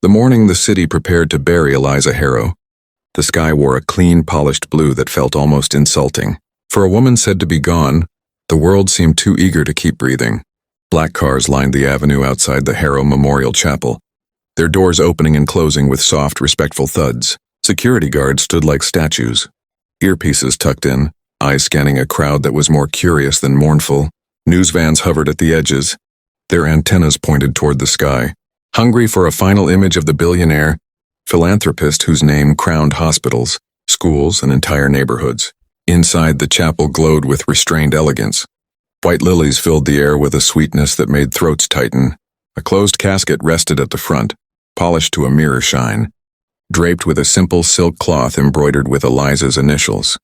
The morning the city prepared to bury Eliza Harrow, the sky wore a clean, polished blue that felt almost insulting. For a woman said to be gone, the world seemed too eager to keep breathing. Black cars lined the avenue outside the Harrow Memorial Chapel, their doors opening and closing with soft, respectful thuds. Security guards stood like statues, earpieces tucked in, eyes scanning a crowd that was more curious than mournful. News vans hovered at the edges, their antennas pointed toward the sky, hungry for a final image of the billionaire, philanthropist whose name crowned hospitals, schools, and entire neighborhoods. Inside, the chapel glowed with restrained elegance. White lilies filled the air with a sweetness that made throats tighten. A closed casket rested at the front, polished to a mirror shine, draped with a simple silk cloth embroidered with Eliza's initials.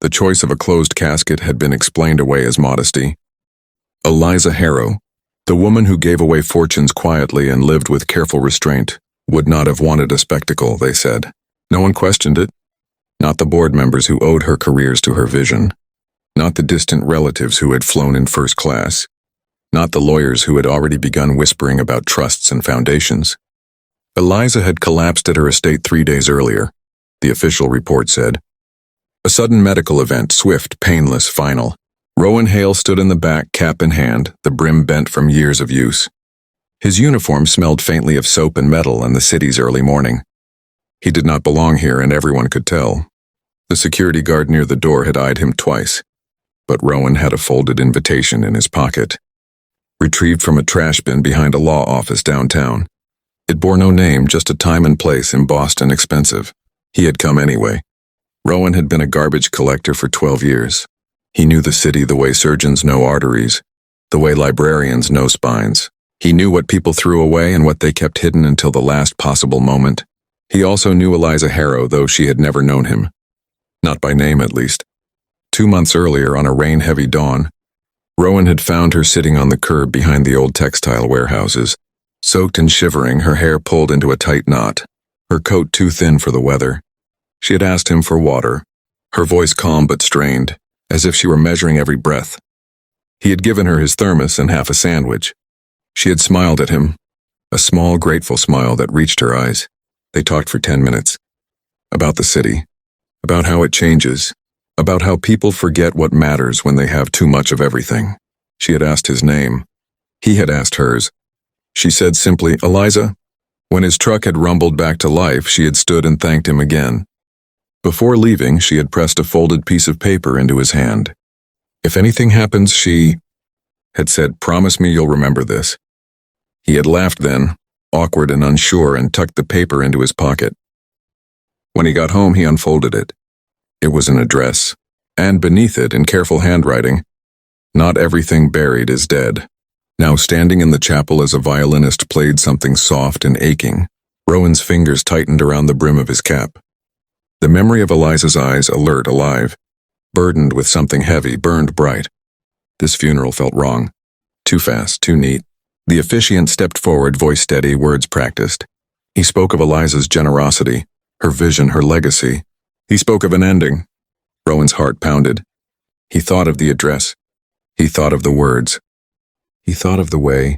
The choice of a closed casket had been explained away as modesty. Eliza Harrow, the woman who gave away fortunes quietly and lived with careful restraint, would not have wanted a spectacle, they said. No one questioned it. Not the board members who owed her careers to her vision. Not the distant relatives who had flown in first class. Not the lawyers who had already begun whispering about trusts and foundations. Eliza had collapsed at her estate 3 days earlier, the official report said. A sudden medical event, swift, painless, final. Rowan Hale stood in the back, cap in hand, the brim bent from years of use. His uniform smelled faintly of soap and metal and the city's early morning. He did not belong here, and everyone could tell. The security guard near the door had eyed him twice, but Rowan had a folded invitation in his pocket, retrieved from a trash bin behind a law office downtown. It bore no name, just a time and place embossed and expensive. He had come anyway. Rowan had been a garbage collector for 12 years. He knew the city the way surgeons know arteries, the way librarians know spines. He knew what people threw away and what they kept hidden until the last possible moment. He also knew Eliza Harrow, though she had never known him. Not by name, at least. 2 months earlier, on a rain-heavy dawn, Rowan had found her sitting on the curb behind the old textile warehouses, soaked and shivering, her hair pulled into a tight knot, her coat too thin for the weather. She had asked him for water, her voice calm but strained, as if she were measuring every breath. He had given her his thermos and half a sandwich. She had smiled at him, a small, grateful smile that reached her eyes. They talked for 10 minutes. About the city, about how it changes, about how people forget what matters when they have too much of everything. She had asked his name. He had asked hers. She said simply, Eliza. When his truck had rumbled back to life, she had stood and thanked him again. Before leaving, she had pressed a folded piece of paper into his hand. If anything happens, she had said, promise me you'll remember this. He had laughed then, awkward and unsure, and tucked the paper into his pocket. When he got home, he unfolded it. It was an address, and beneath it, in careful handwriting, not everything buried is dead. Now standing in the chapel as a violinist played something soft and aching, Rowan's fingers tightened around the brim of his cap. The memory of Eliza's eyes, alert, alive, burdened with something heavy, burned bright. This funeral felt wrong. Too fast, too neat. The officiant stepped forward, voice steady, words practiced. He spoke of Eliza's generosity, her vision, her legacy. He spoke of an ending. Rowan's heart pounded. He thought of the address. He thought of the words. He thought of the way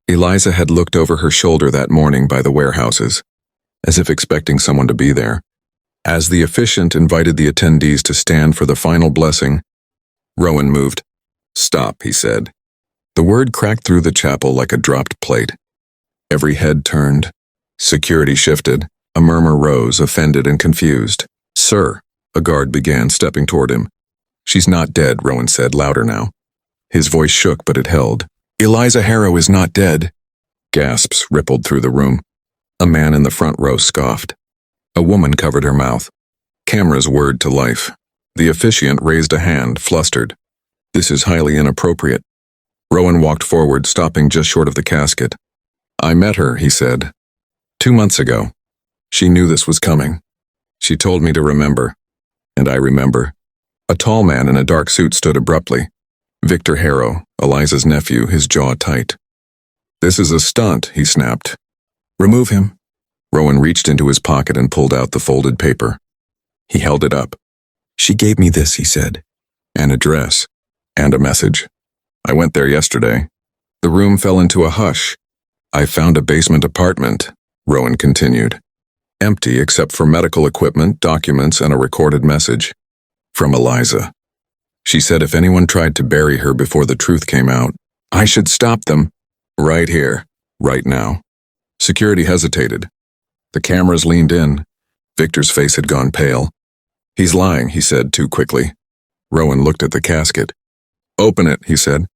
Eliza had looked over her shoulder that morning by the warehouses, as if expecting someone to be there. As the officiant invited the attendees to stand for the final blessing, Rowan moved. Stop, he said. The word cracked through the chapel like a dropped plate. Every head turned. Security shifted. A murmur rose, offended and confused. Sir, a guard began, stepping toward him. She's not dead, Rowan said, louder now. His voice shook, but it held. Eliza Harrow is not dead. Gasps rippled through the room. A man in the front row scoffed. A woman covered her mouth. Cameras whirred to life. The officiant raised a hand, flustered. This is highly inappropriate. Rowan walked forward, stopping just short of the casket. I met her, he said. 2 months ago. She knew this was coming. She told me to remember. And I remember. A tall man in a dark suit stood abruptly. Victor Harrow, Eliza's nephew, his jaw tight. This is a stunt, he snapped. Remove him. Rowan reached into his pocket and pulled out the folded paper. He held it up. She gave me this, he said. An address. And a message. I went there yesterday. The room fell into a hush. I found a basement apartment. Rowan continued. Empty except for medical equipment, documents, and a recorded message. From Eliza. She said if anyone tried to bury her before the truth came out, I should stop them. Right here, right now. Security hesitated. The cameras leaned in. Victor's face had gone pale. He's lying, he said too quickly. Rowan looked at the casket. Open it, he said.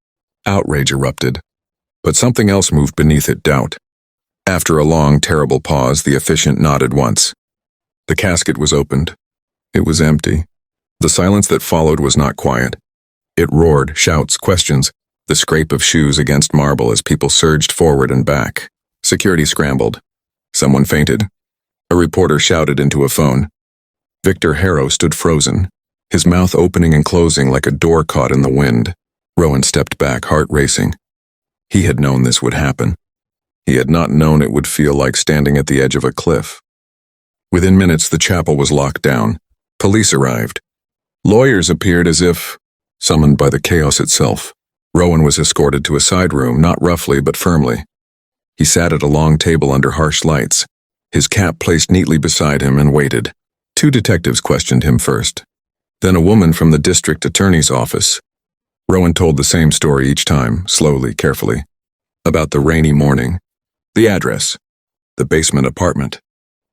Outrage erupted. But something else moved beneath it, doubt. After a long, terrible pause, the officiant nodded once. The casket was opened. It was empty. The silence that followed was not quiet. It roared, shouts, questions, the scrape of shoes against marble as people surged forward and back. Security scrambled. Someone fainted. A reporter shouted into a phone. Victor Harrow stood frozen, his mouth opening and closing like a door caught in the wind. Rowan stepped back, heart racing. He had known this would happen. He had not known it would feel like standing at the edge of a cliff. Within minutes, the chapel was locked down. Police arrived. Lawyers appeared as if summoned by the chaos itself. Rowan was escorted to a side room, not roughly but firmly. He sat at a long table under harsh lights, his cap placed neatly beside him, and waited. 2 detectives questioned him first. Then a woman from the district attorney's office. Rowan told the same story each time, slowly, carefully. About the rainy morning. The address. The basement apartment.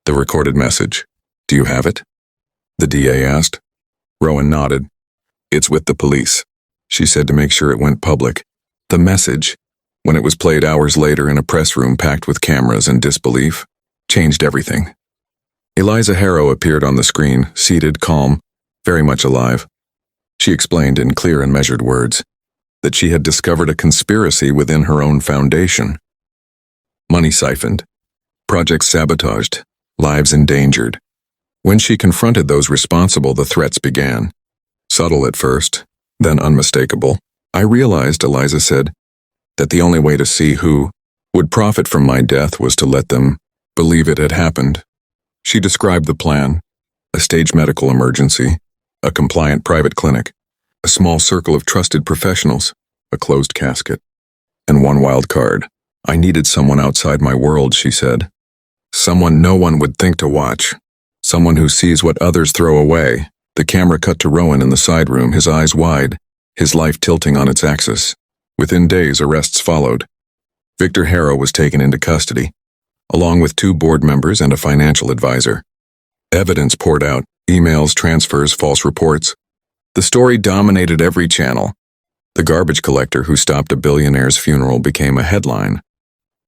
The recorded message. Do you have it? The DA asked. Rowan nodded. It's with the police, she said to make sure it went public. The message, when it was played hours later in a press room packed with cameras and disbelief, changed everything. Eliza Harrow appeared on the screen, seated, calm, very much alive. She explained in clear and measured words that she had discovered a conspiracy within her own foundation. Money siphoned, projects sabotaged, lives endangered. When she confronted those responsible, the threats began. Subtle at first, then unmistakable. I realized, Eliza said, that the only way to see who would profit from my death was to let them believe it had happened. She described the plan: a staged medical emergency, a compliant private clinic, a small circle of trusted professionals, a closed casket, and one wild card. I needed someone outside my world, she said. Someone no one would think to watch. Someone who sees what others throw away. The camera cut to Rowan in the side room, his eyes wide, his life tilting on its axis. Within days, arrests followed. Victor Harrow was taken into custody, along with 2 board members and a financial advisor. Evidence poured out, emails, transfers, false reports. The story dominated every channel. The garbage collector who stopped a billionaire's funeral became a headline.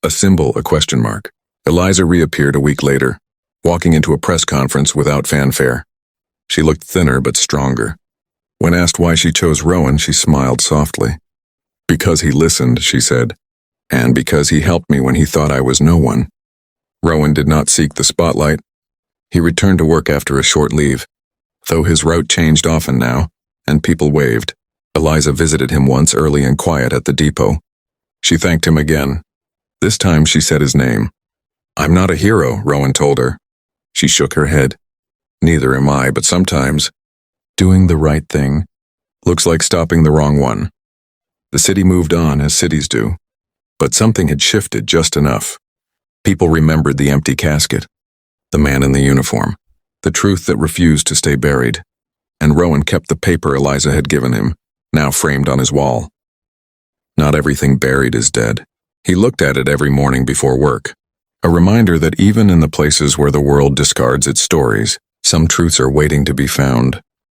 A symbol, a question mark. Eliza reappeared a week later, walking into a press conference without fanfare. She looked thinner but stronger. When asked why she chose Rowan, she smiled softly. Because he listened, she said, and because he helped me when he thought I was no one. Rowan did not seek the spotlight. He returned to work after a short leave, though his route changed often now, and people waved. Eliza visited him once early and quiet at the depot. She thanked him again. This time she said his name. I'm not a hero, Rowan told her. She shook her head. Neither am I, but sometimes doing the right thing looks like stopping the wrong one. The city moved on, as cities do. But something had shifted just enough. People remembered the empty casket, the man in the uniform, the truth that refused to stay buried. And Rowan kept the paper Eliza had given him, now framed on his wall. Not everything buried is dead. He looked at it every morning before work. A reminder that even in the places where the world discards its stories, some truths are waiting to be found.